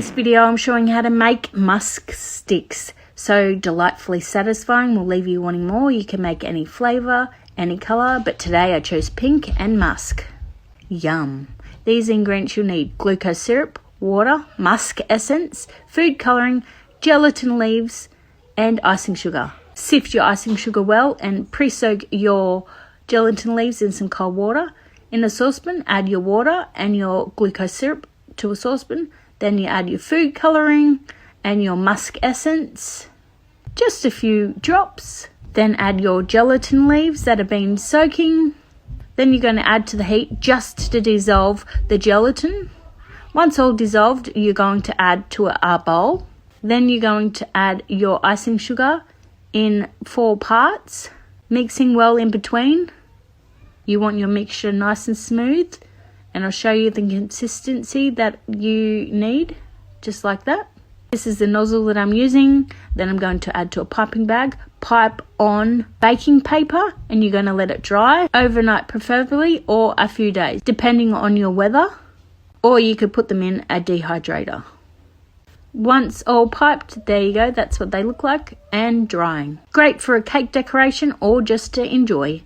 this video I'm showing how to make musk sticks. So delightfully satisfying, will leave you wanting more. You can make any flavour, any colour, but today I chose pink and musk. Yum. These ingredients you'll need: glucose syrup, water, musk essence, food colouring, gelatin leaves and icing sugar. Sift your icing sugar well and pre-soak your gelatin leaves in some cold water. In a saucepan, add your water and your glucose syrup to a saucepan. Then you add your food colouring and your musk essence, just a few drops. Then add your gelatin leaves that have been soaking. Then you're going to add to the heat just to dissolve the gelatin. Once all dissolved, you're going to add to a bowl. Then you're going to add your icing sugar in 4 parts, mixing well in between. You want your mixture nice and smooth, and I'll show you the consistency that you need, just like that. This is the nozzle that I'm using. Then I'm going to add to a piping bag, pipe on baking paper, and you're going to let it dry overnight preferably, or a few days depending on your weather, or you could put them in a dehydrator. Once all piped, there you go, that's what they look like, and drying. Great for a cake decoration or just to enjoy.